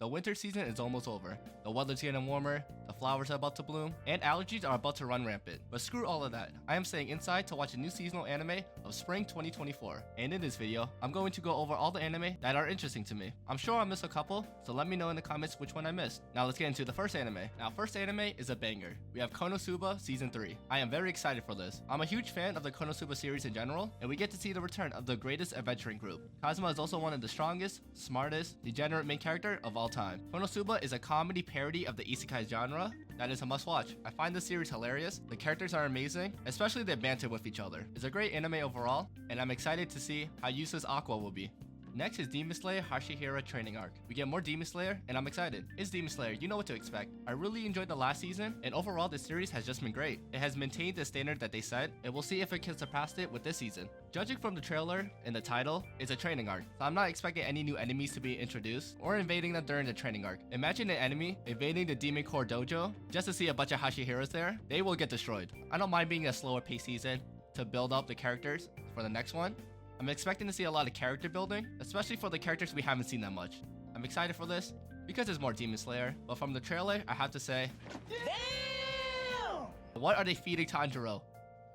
The winter season is almost over. The weather's getting warmer, the flowers are about to bloom, and allergies are about to run rampant. But screw all of that. I am staying inside to watch a new seasonal anime of spring 2024. And in this video, I'm going to go over all the anime that are interesting to me. I'm sure I'll miss a couple, so let me know in the comments which one I missed. Now let's get into the first anime. Now first anime is a banger. We have Konosuba Season 3. I am very excited for this. I'm a huge fan of the Konosuba series in general, and we get to see the return of the greatest adventuring group. Kazuma is also one of the strongest, smartest, degenerate main character of all time. Konosuba is a comedy parody of the isekai genre that is a must-watch. I find this series hilarious, the characters are amazing, especially their banter with each other. It's a great anime overall, and I'm excited to see how useless Aqua will be. Next is Demon Slayer Hashira training arc. We get more Demon Slayer, and I'm excited. It's Demon Slayer, you know what to expect. I really enjoyed the last season, and overall this series has just been great. It has maintained the standard that they set, and we'll see if it can surpass it with this season. Judging from the trailer and the title, it's a training arc, so I'm not expecting any new enemies to be introduced or invading them during the training arc. Imagine an enemy invading the Demon Core dojo just to see a bunch of Hashiras there. They will get destroyed. I don't mind being a slower paced season to build up the characters for the next one. I'm expecting to see a lot of character building, especially for the characters we haven't seen that much. I'm excited for this because it's more Demon Slayer, but from the trailer, I have to say, damn! What are they feeding Tanjiro?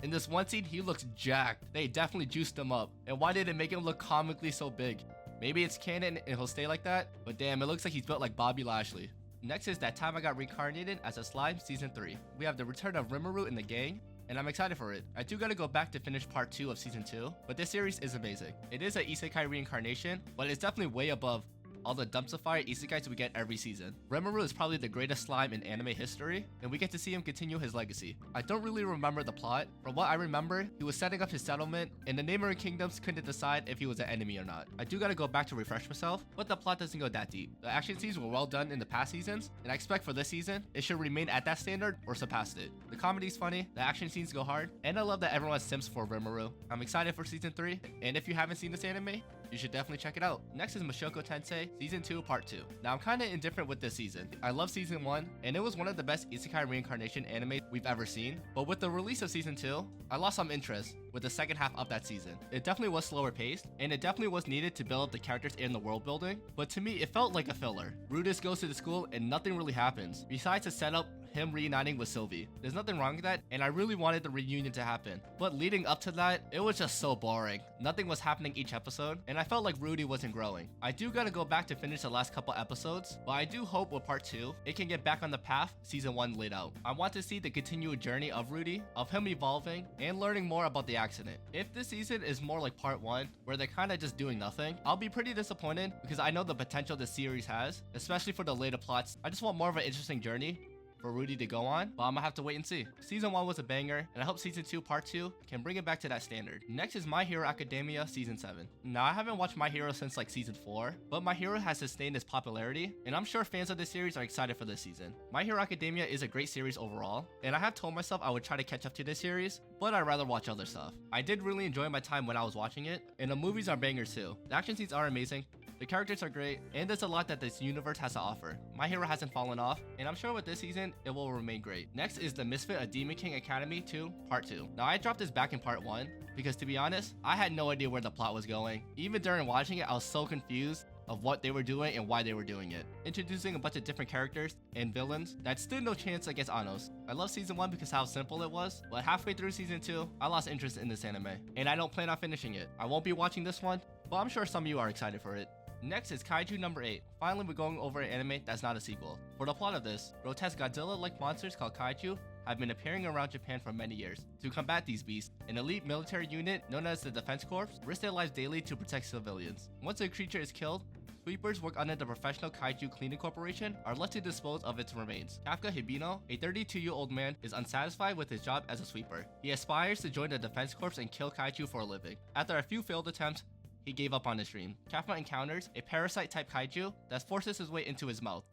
In this one scene, he looks jacked. They definitely juiced him up. And why did it make him look comically so big? Maybe it's canon and he'll stay like that, but damn, it looks like he's built like Bobby Lashley. Next is That Time I Got Reincarnated as a Slime Season 3. We have the return of Rimuru and the gang, and I'm excited for it. I do gotta go back to finish part 2 of season 2, but this series is amazing. It is a isekai reincarnation, but it's definitely way above all the dumpsified isekais we get every season. Rimuru is probably the greatest slime in anime history, and we get to see him continue his legacy. I don't really remember the plot. From what I remember, he was setting up his settlement, and the neighboring kingdoms couldn't decide if he was an enemy or not. I do gotta go back to refresh myself, but the plot doesn't go that deep. The action scenes were well done in the past seasons, and I expect for this season, it should remain at that standard or surpass it. The comedy's funny, the action scenes go hard, and I love that everyone simps for Rimuru. I'm excited for season 3, and if you haven't seen this anime, you should definitely check it out. Next is Mushoku Tensei Season 2 Part 2. Now I'm kinda indifferent with this season. I love Season 1, and it was one of the best isekai reincarnation anime we've ever seen. But with the release of Season 2, I lost some interest with the second half of that season. It definitely was slower paced, and it definitely was needed to build up the characters and the world building, but to me it felt like a filler. Rudis goes to the school and nothing really happens, besides to set up him reuniting with Sylvie. There's nothing wrong with that, and I really wanted the reunion to happen. But leading up to that, it was just so boring. Nothing was happening each episode, and I felt like Rudy wasn't growing. I do gotta go back to finish the last couple episodes, but I do hope with part 2, it can get back on the path season 1 laid out. I want to see the continued journey of Rudy, of him evolving, and learning more about the accident. If this season is more like part 1, where they're kinda just doing nothing, I'll be pretty disappointed because I know the potential this series has, especially for the later plots. I just want more of an interesting journey for Rudy to go on, but I'm gonna have to wait and see. Season 1 was a banger, and I hope Season 2 Part 2 can bring it back to that standard. Next is My Hero Academia Season 7. Now, I haven't watched My Hero since like Season 4, but My Hero has sustained its popularity, and I'm sure fans of this series are excited for this season. My Hero Academia is a great series overall, and I have told myself I would try to catch up to this series, but I'd rather watch other stuff. I did really enjoy my time when I was watching it, and the movies are bangers too. The action scenes are amazing, the characters are great, and there's a lot that this universe has to offer. My Hero hasn't fallen off, and I'm sure with this season, it will remain great. Next is the Misfit, A Demon King Academy 2 Part 2. Now I dropped this back in Part 1, because to be honest, I had no idea where the plot was going. Even during watching it, I was so confused of what they were doing and why they were doing it. Introducing a bunch of different characters and villains that stood no chance against Anos. I love season 1 because how simple it was, but halfway through season 2, I lost interest in this anime, and I don't plan on finishing it. I won't be watching this one, but I'm sure some of you are excited for it. Next is Kaiju No. 8. Finally, we're going over an anime that's not a sequel. For the plot of this, grotesque Godzilla-like monsters called Kaiju have been appearing around Japan for many years. To combat these beasts, an elite military unit known as the Defense Corps risk their lives daily to protect civilians. Once a creature is killed, sweepers work under the professional Kaiju Cleaning Corporation are left to dispose of its remains. Kafka Hibino, a 32-year-old man, is unsatisfied with his job as a sweeper. He aspires to join the Defense Corps and kill Kaiju for a living. After a few failed attempts, he gave up on his dream. Kafka encounters a parasite-type kaiju that forces his way into his mouth,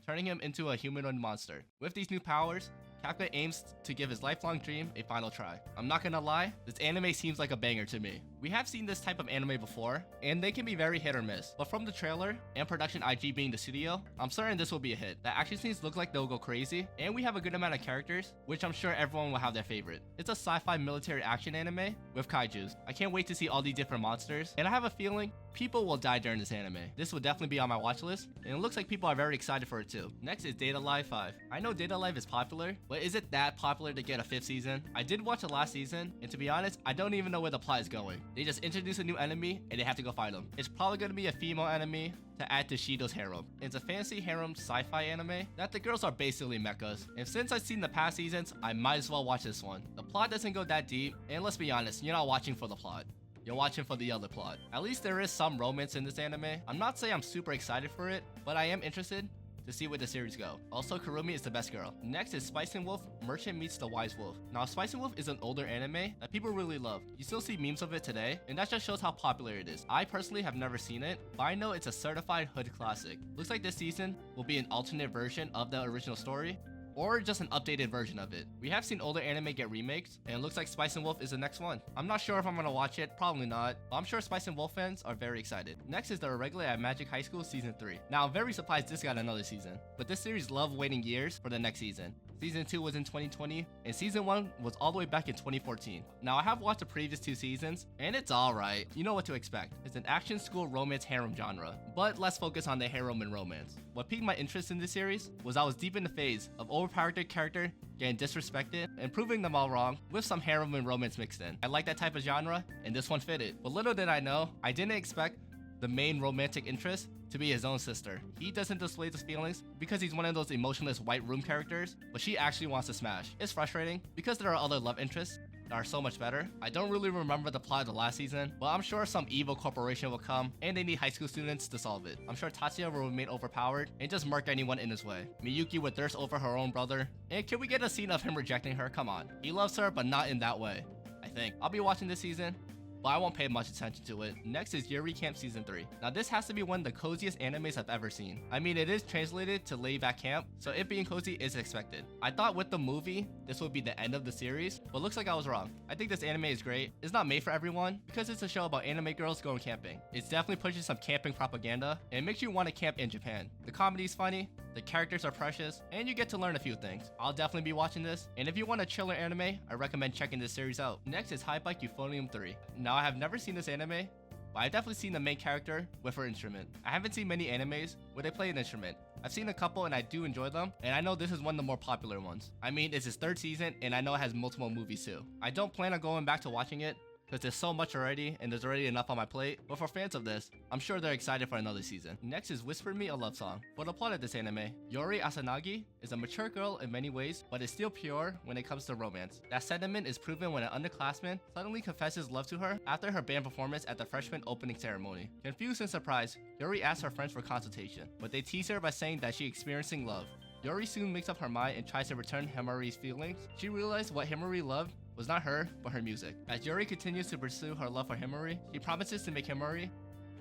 turning him into a humanoid monster. With these new powers, Taka aims to give his lifelong dream a final try. I'm not gonna lie, this anime seems like a banger to me. We have seen this type of anime before, and they can be very hit or miss. But from the trailer, and production IG being the studio, I'm certain this will be a hit. The action scenes look like they'll go crazy, and we have a good amount of characters, which I'm sure everyone will have their favorite. It's a sci-fi military action anime with kaijus. I can't wait to see all these different monsters, and I have a feeling people will die during this anime. This will definitely be on my watch list, and it looks like people are very excited for it too. Next is Data Live 5. I know Data Live is popular, but is it that popular to get a 5th season? I did watch the last season, and to be honest, I don't even know where the plot is going. They just introduce a new enemy, and they have to go fight them. It's probably going to be a female enemy to add to Shido's harem. It's a fantasy harem sci-fi anime that the girls are basically mechas. And since I've seen the past seasons, I might as well watch this one. The plot doesn't go that deep, and let's be honest, you're not watching for the plot. You're watching for the other plot. At least there is some romance in this anime. I'm not saying I'm super excited for it, but I am interested to see where the series go. Also, Kurumi is the best girl. Next is Spice and Wolf, Merchant Meets the Wise Wolf. Now, Spice and Wolf is an older anime that people really love. You still see memes of it today, and that just shows how popular it is. I personally have never seen it, but I know it's a certified hood classic. Looks like this season will be an alternate version of the original story, or just an updated version of it. We have seen older anime get remakes, and it looks like Spice and Wolf is the next one. I'm not sure if I'm gonna watch it, probably not, but I'm sure Spice and Wolf fans are very excited. Next is the Irregular at Magic High School Season 3. Now, I'm very surprised this got another season, but this series loved waiting years for the next season. Season 2 was in 2020, and Season 1 was all the way back in 2014. Now, I have watched the previous 2 seasons, and it's alright. You know what to expect. It's an action school romance harem genre, but let's focus on the harem and romance. What piqued my interest in this series was I was deep in the phase of overpowered character getting disrespected and proving them all wrong with some harem and romance mixed in. I like that type of genre, and this one fit it. But little did I know, I didn't expect the main romantic interest to be his own sister. He doesn't display his feelings because he's one of those emotionless white room characters, but she actually wants to smash. It's frustrating because there are other love interests that are so much better. I don't really remember the plot of the last season, but I'm sure some evil corporation will come and they need high school students to solve it. I'm sure Tatsuya will remain overpowered and just murk anyone in his way. Miyuki would thirst over her own brother. And can we get a scene of him rejecting her? Come on. He loves her, but not in that way, I think. I'll be watching this season, but I won't pay much attention to it. Next is Yuri Camp Season 3. Now this has to be one of the coziest animes I've ever seen. I mean, it is translated to lay back camp, so it being cozy is expected. I thought with the movie, this would be the end of the series, but looks like I was wrong. I think this anime is great. It's not made for everyone because it's a show about anime girls going camping. It's definitely pushing some camping propaganda and it makes you want to camp in Japan. The comedy is funny, the characters are precious, and you get to learn a few things. I'll definitely be watching this, and if you want a chiller anime, I recommend checking this series out. Next is Hibike Euphonium 3. Now I have never seen this anime, but I've definitely seen the main character with her instrument. I haven't seen many animes where they play an instrument. I've seen a couple and I do enjoy them, and I know this is one of the more popular ones. I mean, it's its 3rd season, and I know it has multiple movies too. I don't plan on going back to watching it, because there's so much already and there's already enough on my plate, but for fans of this, I'm sure they're excited for another season. Next is Whisper Me a Love Song. For the plot of this anime, Yori Asanagi is a mature girl in many ways, but is still pure when it comes to romance. That sentiment is proven when an underclassman suddenly confesses love to her after her band performance at the freshman opening ceremony. Confused and surprised, Yori asks her friends for consultation, but they tease her by saying that she's experiencing love. Yori soon makes up her mind and tries to return Himari's feelings. She realized what Himari loved was not her, but her music. As Yuri continues to pursue her love for Himari, she promises to make Himari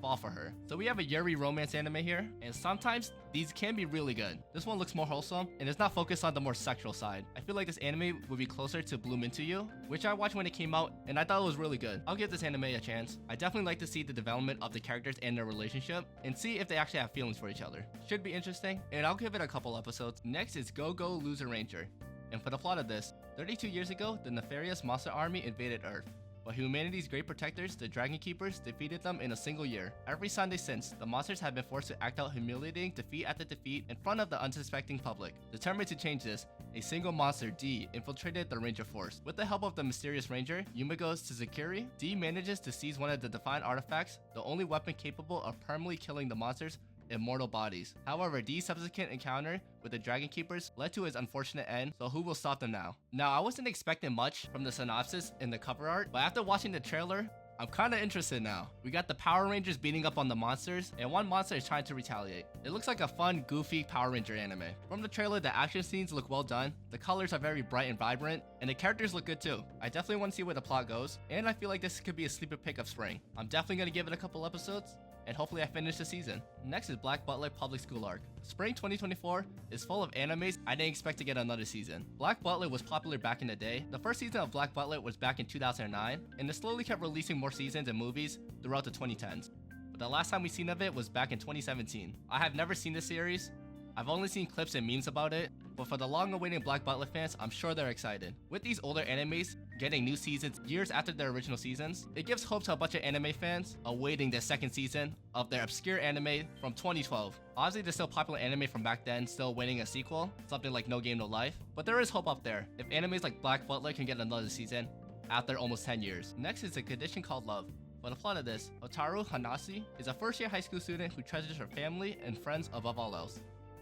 fall for her. So we have a Yuri romance anime here, and sometimes these can be really good. This one looks more wholesome, and it's not focused on the more sexual side. I feel like this anime would be closer to Bloom Into You, which I watched when it came out, and I thought it was really good. I'll give this anime a chance. I definitely like to see the development of the characters and their relationship, and see if they actually have feelings for each other. Should be interesting, and I'll give it a couple episodes. Next is Go Go Loser Ranger. And for the plot of this, 32 years ago, the nefarious monster army invaded Earth. But humanity's great protectors, the Dragon Keepers, defeated them in a single year. Every Sunday since, the monsters have been forced to act out humiliating defeat after defeat in front of the unsuspecting public. Determined to change this, a single monster, D, infiltrated the Ranger force. With the help of the mysterious Ranger, Yumigo Suzukuri, D manages to seize one of the Defiant artifacts, the only weapon capable of permanently killing the monsters' immortal bodies. However, D's subsequent encounter with the Dragon Keepers led to his unfortunate end, so who will stop them now? Now, I wasn't expecting much from the synopsis and the cover art, but after watching the trailer, I'm kinda interested now. We got the Power Rangers beating up on the monsters, and one monster is trying to retaliate. It looks like a fun, goofy Power Ranger anime. From the trailer, the action scenes look well done, the colors are very bright and vibrant, and the characters look good too. I definitely want to see where the plot goes, and I feel like this could be a sleeper pick of spring. I'm definitely gonna give it a couple episodes, and hopefully I finish the season. Next is Black Butler Public School Arc. Spring 2024 is full of animes I didn't expect to get another season. Black Butler was popular back in the day. The first season of Black Butler was back in 2009, and it slowly kept releasing more seasons and movies throughout the 2010s. But the last time we seen of it was back in 2017. I have never seen this series. I've only seen clips and memes about it, but for the long-awaited Black Butler fans, I'm sure they're excited. With these older animes getting new seasons years after their original seasons, it gives hope to a bunch of anime fans awaiting the second season of their obscure anime from 2012. Obviously, there's still popular anime from back then still winning a sequel, something like No Game No Life, but there is hope up there if animes like Black Butler can get another season after almost 10 years. Next is a condition called love. For the plot of this, Hotaru Hanase is a first-year high school student who treasures her family and friends above all else.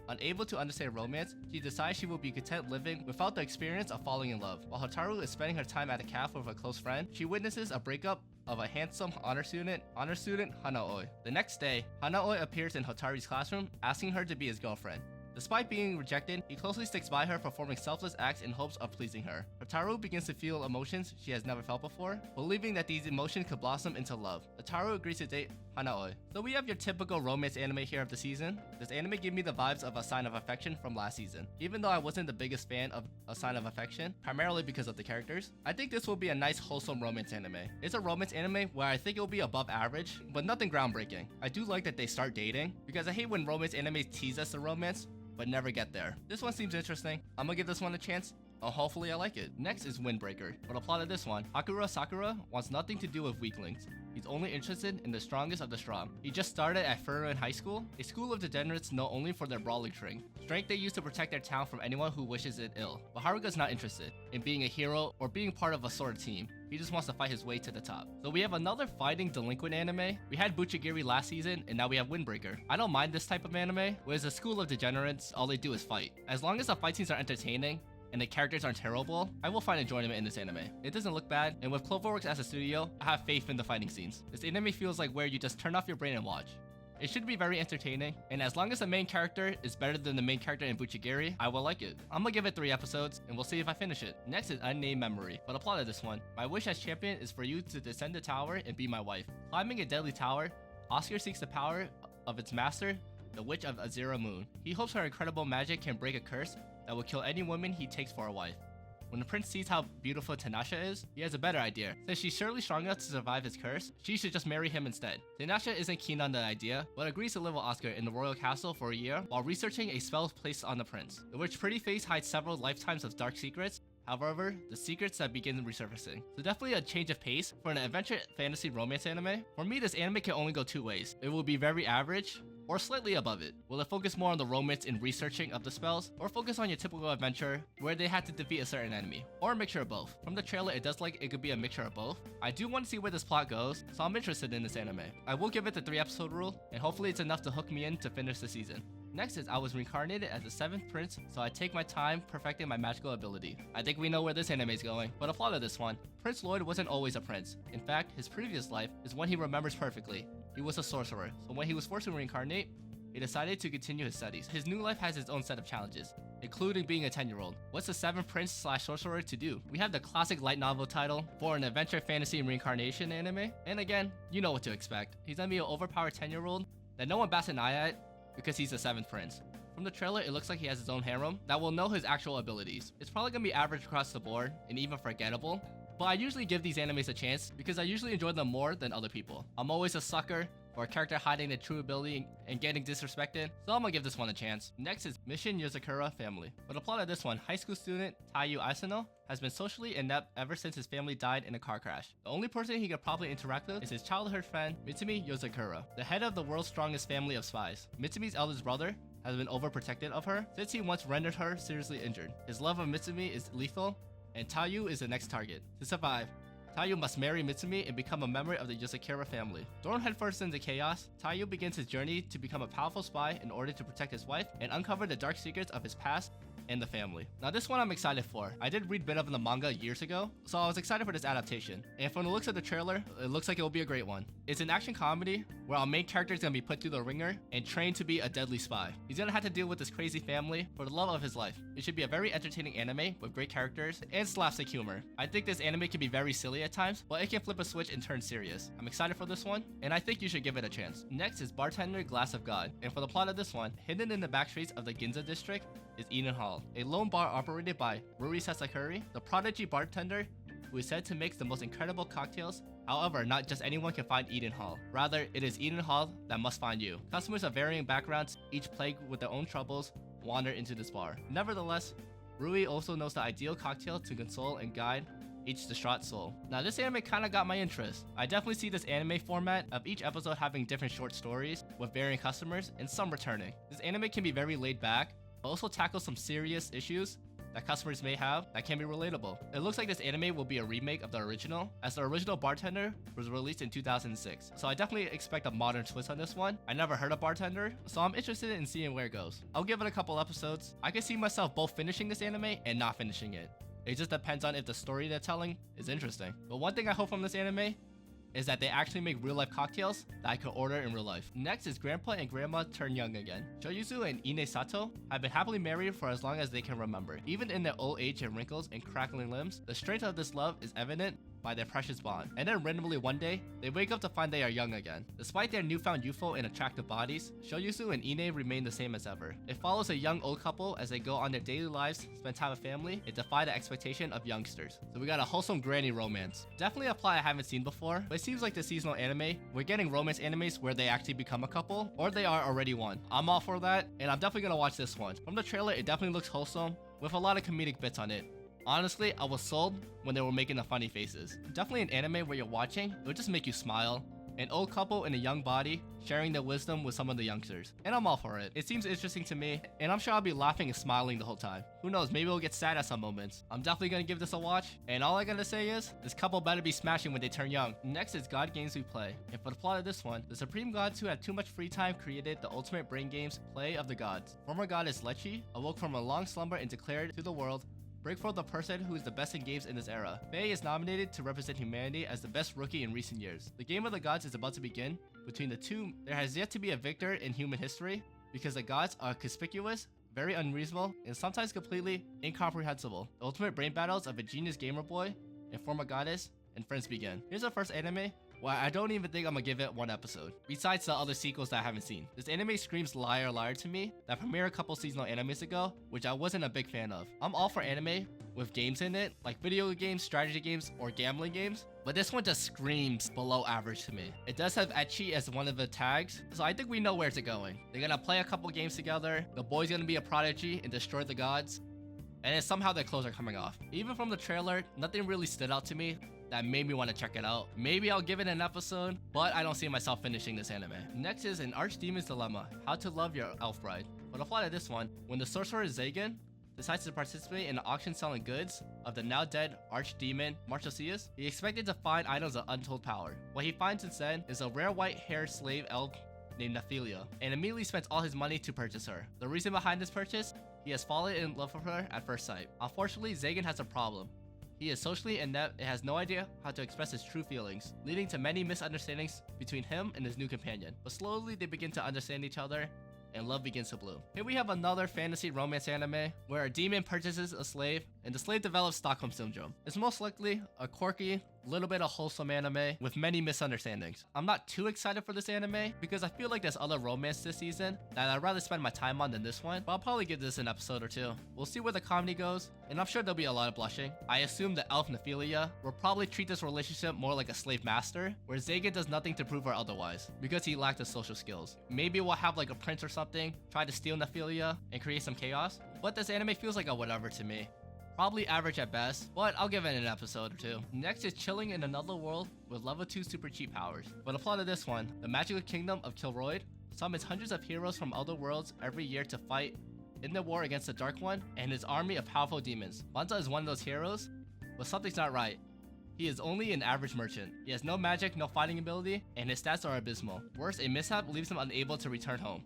Unable to understand romance, she decides she will be content living without the experience of falling in love. While Hotaru is spending her time at a cafe with a close friend, she witnesses a breakup of a handsome honor student Hanaoi. The next day, Hanaoi appears in Hotaru's classroom, asking her to be his girlfriend. Despite being rejected, he closely sticks by her, performing selfless acts in hopes of pleasing her. Hotaru begins to feel emotions she has never felt before, believing that these emotions could blossom into love. Hotaru agrees to date Hanaoi. So we have your typical romance anime here of the season. This anime gave me the vibes of A Sign of Affection from last season. Even though I wasn't the biggest fan of A Sign of Affection, primarily because of the characters, I think this will be a nice wholesome romance anime. It's a romance anime where I think it will be above average, but nothing groundbreaking. I do like that they start dating, because I hate when romance animes tease us the romance, but never get there. This one seems interesting. I'm gonna give this one a chance. Hopefully I like it. Next is Windbreaker. For the plot of this one, Hakura Sakura wants nothing to do with weaklings. He's only interested in the strongest of the strong. He just started at Furin High School, a school of degenerates known only for their brawling strength they use to protect their town from anyone who wishes it ill. But Haruka's not interested in being a hero or being part of a sort of team. He just wants to fight his way to the top. So we have another fighting delinquent anime. We had Buchigiri last season, and now we have Windbreaker. I don't mind this type of anime, where it's a school of degenerates, all they do is fight. As long as the fight scenes are entertaining, and the characters aren't terrible, I will find enjoyment in this anime. It doesn't look bad, and with Cloverworks as a studio, I have faith in the fighting scenes. This anime feels like where you just turn off your brain and watch. It should be very entertaining, and as long as the main character is better than the main character in Buchigiri, I will like it. I'm gonna give it 3 episodes, and we'll see if I finish it. Next is Unnamed Memory. For the plot of this one, my wish as champion is for you to descend the tower and be my wife. Climbing a deadly tower, Oscar seeks the power of its master, the Witch of Azura Moon. He hopes her incredible magic can break a curse that will kill any woman he takes for a wife. When the prince sees how beautiful Tanasha is, he has a better idea. Since she's surely strong enough to survive his curse, she should just marry him instead. Tanasha isn't keen on the idea, but agrees to live with Oscar in the royal castle for a year while researching a spell placed on the prince. The witch Pretty Face hides several lifetimes of dark secrets. However, the secrets that begin resurfacing. So definitely a change of pace for an adventure fantasy romance anime. For me, this anime can only go 2 ways. It will be very average, or slightly above it. Will it focus more on the romance and researching of the spells, or focus on your typical adventure where they had to defeat a certain enemy, or a mixture of both? From the trailer, it does like it could be a mixture of both. I do want to see where this plot goes, so I'm interested in this anime. I will give it the 3 episode rule, and hopefully it's enough to hook me in to finish the season. Next is I was reincarnated as the 7th prince, so I take my time perfecting my magical ability. I think we know where this anime is going, but a plot of this one. Prince Lloyd wasn't always a prince. In fact, his previous life is one he remembers perfectly. He was a sorcerer, so when he was forced to reincarnate, he decided to continue his studies. His new life has its own set of challenges, including being a 10-year-old. What's the 7th prince / sorcerer to do? We have the classic light novel title for an adventure fantasy reincarnation anime, and again, you know what to expect. He's gonna be an overpowered 10-year-old that no one bats an eye at because he's the 7th prince. From the trailer, it looks like he has his own harem that will know his actual abilities. It's probably gonna be average across the board and even forgettable, but I usually give these animes a chance because I usually enjoy them more than other people. I'm always a sucker for a character hiding their true ability and getting disrespected, so I'm gonna give this one a chance. Next is Mission Yozakura Family. For the plot of this one, high school student Taiyu Asano has been socially inept ever since his family died in a car crash. The only person he could probably interact with is his childhood friend Mitsumi Yozakura, the head of the world's strongest family of spies. Mitsumi's eldest brother has been overprotective of her since he once rendered her seriously injured. His love of Mitsumi is lethal, and Taiyu is the next target. To survive, Taiyu must marry Mitsumi and become a member of the Yozakura family. Thrown headfirst into chaos, Taiyu begins his journey to become a powerful spy in order to protect his wife and uncover the dark secrets of his past and the family. Now this one I'm excited for. I did read a bit of the manga years ago, so I was excited for this adaptation. And from the looks of the trailer, it looks like it will be a great one. It's an action comedy where our main character is going to be put through the ringer and trained to be a deadly spy. He's going to have to deal with this crazy family for the love of his life. It should be a very entertaining anime with great characters and slapstick humor. I think this anime can be very silly at times, but it can flip a switch and turn serious. I'm excited for this one, and I think you should give it a chance. Next is Bartender Glass of God, and for the plot of this one, hidden in the back streets of the Ginza district is Eden Hall, a lone bar operated by Ruri Sasakuri, the prodigy bartender who is said to make the most incredible cocktails. However, not just anyone can find Eden Hall. Rather, it is Eden Hall that must find you. Customers of varying backgrounds, each plagued with their own troubles, wander into this bar. Nevertheless, Rui also knows the ideal cocktail to console and guide each distraught soul. Now this anime kinda got my interest. I definitely see this anime format of each episode having different short stories with varying customers and some returning. This anime can be very laid back, but also tackle some serious issues that customers may have that can be relatable. It looks like this anime will be a remake of the original, as the original Bartender was released in 2006. So I definitely expect a modern twist on this one. I never heard of Bartender, so I'm interested in seeing where it goes. I'll give it a couple episodes. I can see myself both finishing this anime and not finishing it. It just depends on if the story they're telling is interesting. But one thing I hope from this anime is that they actually make real life cocktails that I could order in real life. Next is Grandpa and Grandma turn young again. Shoyuzu and Ine Sato have been happily married for as long as they can remember. Even in their old age and wrinkles and crackling limbs, the strength of this love is evident by their precious bond. And then randomly one day, they wake up to find they are young again. Despite their newfound youthful and attractive bodies, Shoyuzu and Ine remain the same as ever. It follows a young old couple as they go on their daily lives, spend time with family, and defy the expectation of youngsters. So we got a wholesome granny romance. Definitely a plot I haven't seen before, but it seems like the seasonal anime, we're getting romance animes where they actually become a couple, or they are already one. I'm all for that, and I'm definitely gonna watch this one. From the trailer, it definitely looks wholesome, with a lot of comedic bits on it. Honestly, I was sold when they were making the funny faces. Definitely an anime where you're watching, it would just make you smile. An old couple in a young body sharing their wisdom with some of the youngsters. And I'm all for it. It seems interesting to me, and I'm sure I'll be laughing and smiling the whole time. Who knows, maybe we'll get sad at some moments. I'm definitely gonna give this a watch, and all I gotta say is, this couple better be smashing when they turn young. Next is God Games We Play. And for the plot of this one, the supreme gods who had too much free time created the ultimate brain games, Play of the Gods. Former goddess Lechi awoke from a long slumber and declared to the world, break for the person who is the best in games in this era. Faye is nominated to represent humanity as the best rookie in recent years. The game of the gods is about to begin. Between the two, there has yet to be a victor in human history because the gods are conspicuous, very unreasonable, and sometimes completely incomprehensible. The ultimate brain battles of a genius gamer boy and former goddess and friends begin. Here's our first anime. Well, I don't even think I'm gonna give it one episode, besides the other sequels that I haven't seen. This anime screams Liar Liar to me, that premiered a couple seasonal animes ago, which I wasn't a big fan of. I'm all for anime with games in it, like video games, strategy games, or gambling games, but this one just screams below average to me. It does have ecchi as one of the tags, so I think we know where it's going. They're gonna play a couple games together, the boy's gonna be a prodigy and destroy the gods, and then somehow their clothes are coming off. Even from the trailer, nothing really stood out to me that made me want to check it out. Maybe I'll give it an episode, but I don't see myself finishing this anime. Next is an Archdemon's Dilemma, How to Love Your Elf Bride. For the plot of this one, when the sorcerer Zagan decides to participate in an auction selling goods of the now dead Archdemon Marchesius, he expected to find items of untold power. What he finds instead is a rare white-haired slave elf named Nephilia, and immediately spends all his money to purchase her. The reason behind this purchase? He has fallen in love with her at first sight. Unfortunately, Zagan has a problem. He is socially inept and has no idea how to express his true feelings, leading to many misunderstandings between him and his new companion. But slowly they begin to understand each other, and love begins to bloom. Here we have another fantasy romance anime where a demon purchases a slave and the slave develops Stockholm Syndrome. It's most likely a quirky, little bit of wholesome anime with many misunderstandings. I'm not too excited for this anime because I feel like there's other romance this season that I'd rather spend my time on than this one, but I'll probably give this an episode or two. We'll see where the comedy goes, and I'm sure there'll be a lot of blushing. I assume the elf Nephilia will probably treat this relationship more like a slave master, where Zagan does nothing to prove her otherwise because he lacked the social skills. Maybe we'll have like a prince or something try to steal Nephilia and create some chaos, but this anime feels like a whatever to me. Probably average at best, but I'll give it an episode or two. Next is Chilling in Another World with level 2 super cheap powers. For the plot of this one, the magical kingdom of Kilroyd summons hundreds of heroes from other worlds every year to fight in the war against the Dark One and his army of powerful demons. Banza is one of those heroes, but something's not right. He is only an average merchant. He has no magic, no fighting ability, and his stats are abysmal. Worse, a mishap leaves him unable to return home.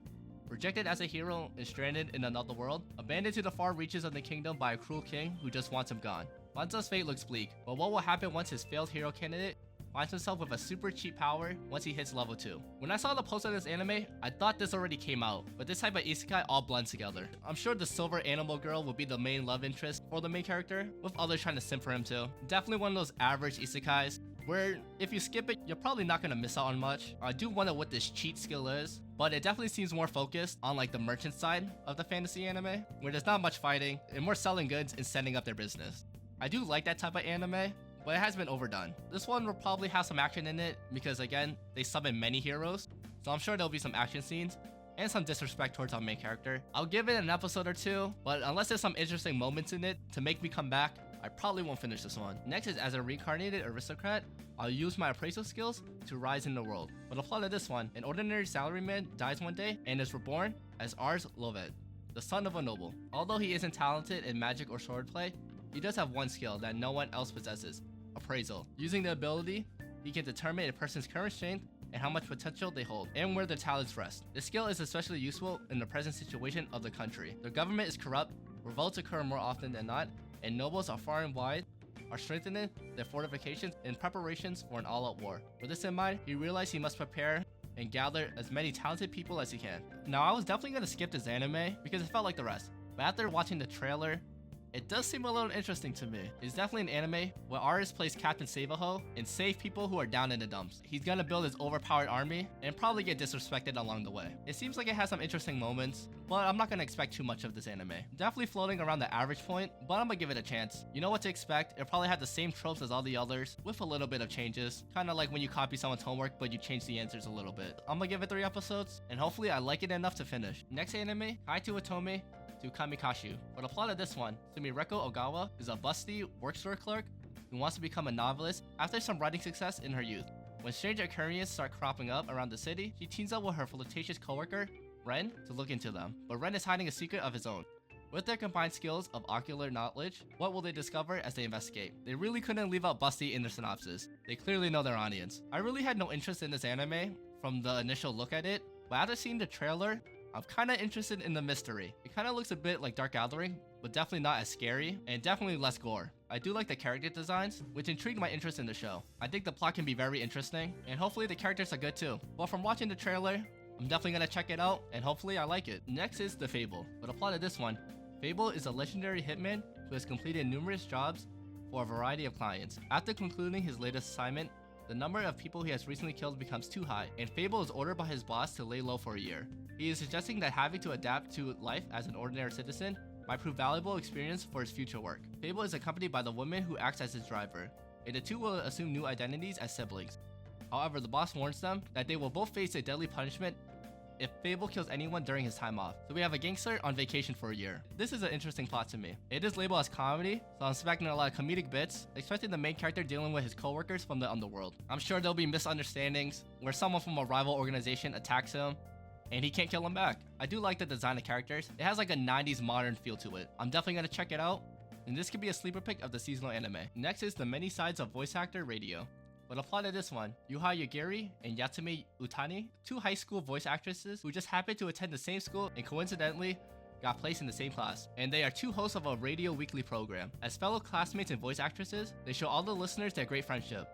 Rejected as a hero and stranded in another world, abandoned to the far reaches of the kingdom by a cruel king who just wants him gone. Banza's fate looks bleak, but what will happen once his failed hero candidate finds himself with a super cheap power once he hits level 2. When I saw the post of this anime, I thought this already came out, but this type of isekai all blends together. I'm sure the silver animal girl will be the main love interest for the main character, with others trying to simp for him too. Definitely one of those average isekais, where if you skip it, you're probably not going to miss out on much. I do wonder what this cheat skill is, but it definitely seems more focused on like the merchant side of the fantasy anime, where there's not much fighting and more selling goods and setting up their business. I do like that type of anime, but it has been overdone. This one will probably have some action in it because again, they summon many heroes, so I'm sure there'll be some action scenes and some disrespect towards our main character. I'll give it an episode or two, but unless there's some interesting moments in it to make me come back, I probably won't finish this one. Next is, as a reincarnated aristocrat, I'll use my appraisal skills to rise in the world. But the plot of this one, an ordinary salaryman dies one day and is reborn as Ars Lovet, the son of a noble. Although he isn't talented in magic or swordplay, he does have one skill that no one else possesses: Appraisal. Using the ability, he can determine a person's current strength and how much potential they hold, and where their talents rest. This skill is especially useful in the present situation of the country. The government is corrupt, revolts occur more often than not, and nobles are far and wide are strengthening their fortifications in preparations for an all-out war. With this in mind, he realized he must prepare and gather as many talented people as he can. Now, I was definitely going to skip this anime because it felt like the rest, but after watching the trailer, it does seem a little interesting to me. It's definitely an anime where Aris plays Captain Save-A-Ho and save people who are down in the dumps. He's gonna build his overpowered army and probably get disrespected along the way. It seems like it has some interesting moments, but I'm not gonna expect too much of this anime. Definitely floating around the average point, but I'm gonna give it a chance. You know what to expect. It'll probably have the same tropes as all the others with a little bit of changes. Kind of like when you copy someone's homework, but you change the answers a little bit. I'm gonna give it 3 episodes, and hopefully I like it enough to finish. Next anime, Kaiju Otome to Kamikakushi. For the plot of this one, Sumireko Ogawa is a busty workstore clerk who wants to become a novelist after some writing success in her youth. When strange occurrences start cropping up around the city, she teams up with her flirtatious coworker, Ren, to look into them. But Ren is hiding a secret of his own. With their combined skills of ocular knowledge, what will they discover as they investigate? They really couldn't leave out busty in their synopsis. They clearly know their audience. I really had no interest in this anime from the initial look at it, but after seeing the trailer, I'm kind of interested in the mystery. It kind of looks a bit like Dark Gathering, but definitely not as scary, and definitely less gore. I do like the character designs, which intrigued my interest in the show. I think the plot can be very interesting, and hopefully the characters are good too. But from watching the trailer, I'm definitely gonna check it out, and hopefully I like it. Next is the Fable. For the plot of this one, Fable is a legendary hitman who has completed numerous jobs for a variety of clients. After concluding his latest assignment, the number of people he has recently killed becomes too high, and Fable is ordered by his boss to lay low for a year. He is suggesting that having to adapt to life as an ordinary citizen might prove valuable experience for his future work. Fable is accompanied by the woman who acts as his driver, and the two will assume new identities as siblings. However, the boss warns them that they will both face a deadly punishment if Fable kills anyone during his time off. So we have a gangster on vacation for a year. This is an interesting plot to me. It is labeled as comedy, so I'm expecting a lot of comedic bits, especially the main character dealing with his coworkers from the underworld. I'm sure there'll be misunderstandings where someone from a rival organization attacks him and he can't kill him back. I do like the design of characters. It has like a 90s modern feel to it. I'm definitely gonna check it out, and this could be a sleeper pick of the seasonal anime. Next is the many sides of voice actor radio. But the plot of this one, Yuha Yagiri and Yatsume Utani, 2 high school voice actresses who just happened to attend the same school and coincidentally got placed in the same class. And they are 2 hosts of a radio weekly program. As fellow classmates and voice actresses, they show all the listeners their great friendship,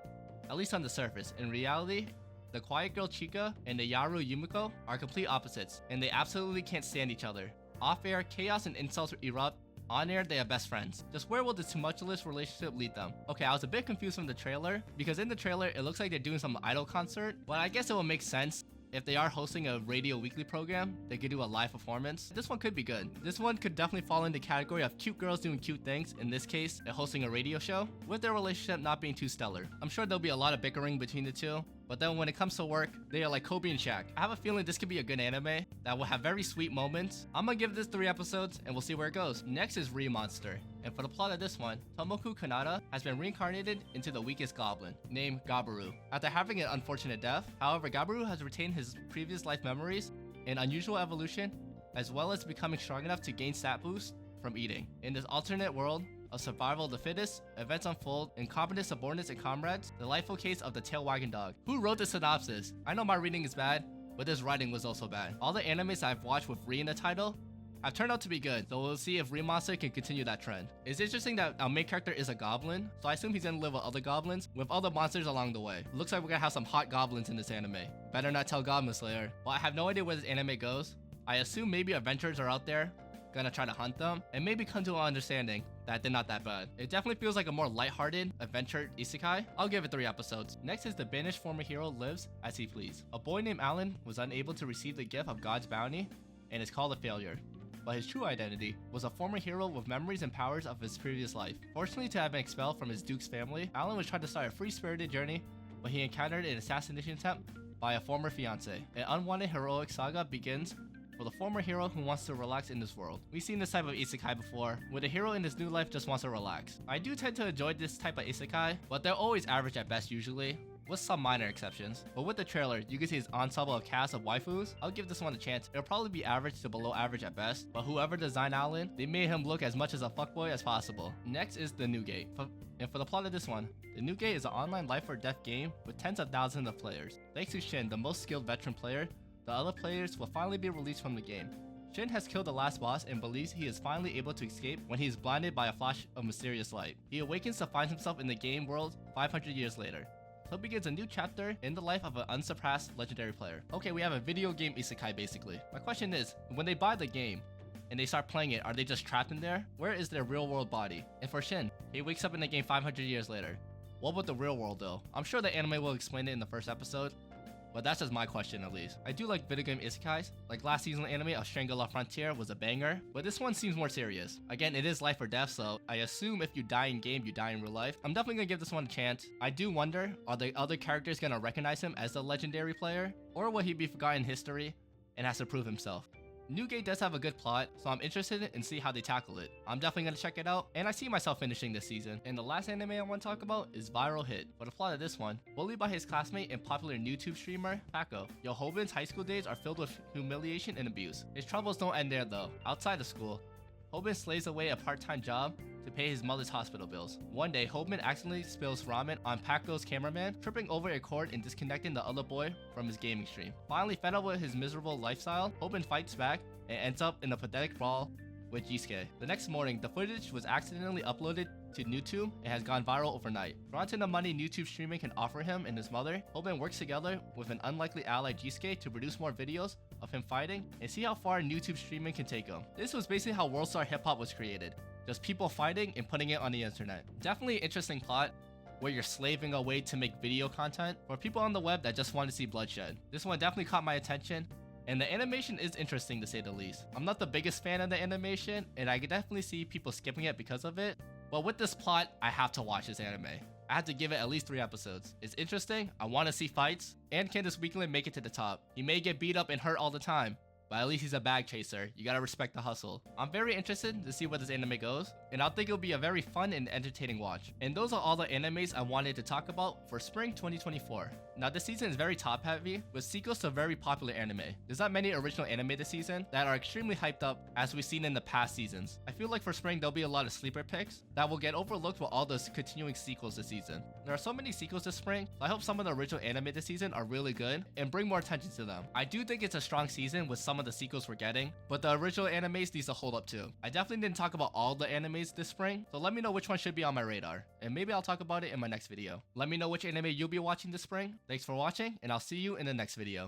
at least on the surface. In reality, the quiet girl Chika and the Yaru Yumiko are complete opposites, and they absolutely can't stand each other. Off-air, chaos and insults erupt. On-air, they are best friends. Just where will this tumultuous relationship lead them? Okay, I was a bit confused from the trailer, because in the trailer, it looks like they're doing some idol concert, but I guess it will make sense. If they are hosting a radio weekly program, they could do a live performance. This one could be good. This one could definitely fall in the category of cute girls doing cute things, in this case, hosting a radio show, with their relationship not being too stellar. I'm sure there'll be a lot of bickering between the two, but then when it comes to work, they are like Kobe and Shaq. I have a feeling this could be a good anime that will have very sweet moments. I'm gonna give this 3 episodes and we'll see where it goes. Next is Re-Monster. And for the plot of this one, Tomoku Kanata has been reincarnated into the weakest goblin, named Gabaru. After having an unfortunate death, however, Gabaru has retained his previous life memories, an unusual evolution, as well as becoming strong enough to gain stat boost from eating. In this alternate world of survival of the fittest, events unfold, incompetent subordinates and comrades, the delightful case of the tail wagging dog. Who wrote the synopsis? I know my reading is bad, but this writing was also bad. All the animes I've watched with Re in the title have turned out to be good, so we'll see if Remaster can continue that trend. It's interesting that our main character is a goblin, so I assume he's gonna live with other goblins, with other monsters along the way. Looks like we're gonna have some hot goblins in this anime. Better not tell Goblin Slayer. Well, I have no idea where this anime goes. I assume maybe adventurers are out there, gonna try to hunt them, and maybe come to an understanding that they're not that bad. It definitely feels like a more lighthearted adventure isekai. I'll give it 3 episodes. Next is the banished former hero lives as he please. A boy named Alan was unable to receive the gift of God's bounty, and is called a failure. But his true identity was a former hero with memories and powers of his previous life. Fortunately to have been expelled from his Duke's family, Alan was trying to start a free-spirited journey, but he encountered an assassination attempt by a former fiancé. An unwanted heroic saga begins for the former hero who wants to relax in this world. We've seen this type of isekai before, where the hero in his new life just wants to relax. I do tend to enjoy this type of isekai, but they're always average at best usually, with some minor exceptions. But with the trailer, you can see his ensemble of cast of waifus. I'll give this one a chance. It'll probably be average to below average at best, but whoever designed Alan, they made him look as much as a fuckboy as possible. Next is The New Gate. And for the plot of this one, The New Gate is an online life or death game with tens of thousands of players. Thanks to Shin, the most skilled veteran player, the other players will finally be released from the game. Shin has killed the last boss and believes he is finally able to escape when he is blinded by a flash of mysterious light. He awakens to find himself in the game world 500 years later. So begins a new chapter in the life of an unsurpassed legendary player. Okay, we have a video game isekai basically. My question is, when they buy the game and they start playing it, are they just trapped in there? Where is their real world body? And for Shin, he wakes up in the game 500 years later. What about the real world though? I'm sure the anime will explain it in the first episode, but that's just my question at least. I do like video game isekais. Like last season's anime of Shangri-La Frontier was a banger, but this one seems more serious. Again, it is life or death, so I assume if you die in game, you die in real life. I'm definitely gonna give this one a chance. I do wonder, are the other characters gonna recognize him as the legendary player? Or will he be forgotten in history and has to prove himself? New Gate does have a good plot, so I'm interested in see how they tackle it. I'm definitely gonna check it out, and I see myself finishing this season. And the last anime I want to talk about is Viral Hit. For the plot of this one, bullied by his classmate and popular YouTube streamer, Paco, Yohobin's high school days are filled with humiliation and abuse. His troubles don't end there though. Outside of school, Hobin slaves away a part-time job to pay his mother's hospital bills. One day, Hobin accidentally spills ramen on Paco's cameraman, tripping over a cord and disconnecting the other boy from his gaming stream. Finally, fed up with his miserable lifestyle, Hobin fights back and ends up in a pathetic brawl with Jisuke. The next morning, the footage was accidentally uploaded to YouTube and has gone viral overnight. Drawn to the money YouTube streaming can offer him and his mother, Hobin works together with an unlikely ally Jisuke to produce more videos of him fighting and see how far YouTube streaming can take him. This was basically how World Star Hip Hop was created. Just people fighting and putting it on the internet. Definitely an interesting plot where you're slaving away to make video content for people on the web that just want to see bloodshed. This one definitely caught my attention, and the animation is interesting to say the least. I'm not the biggest fan of the animation, and I could definitely see people skipping it because of it, but with this plot, I have to watch this anime. I have to give it at least 3 episodes. It's interesting, I want to see fights, and can this weakling make it to the top? He may get beat up and hurt all the time, but at least he's a bag chaser. You gotta respect the hustle. I'm very interested to see where this anime goes, and I think it'll be a very fun and entertaining watch. And those are all the animes I wanted to talk about for spring 2024. Now this season is very top heavy, with sequels to very popular anime. There's not many original anime this season that are extremely hyped up as we've seen in the past seasons. I feel like for spring there'll be a lot of sleeper picks that will get overlooked with all those continuing sequels this season. There are so many sequels this spring, so I hope some of the original anime this season are really good and bring more attention to them. I do think it's a strong season with some of the sequels we're getting, but the original animes needs to hold up too. I definitely didn't talk about all the animes this spring, so let me know which one should be on my radar, and maybe I'll talk about it in my next video. Let me know which anime you'll be watching this spring. Thanks for watching, and I'll see you in the next video.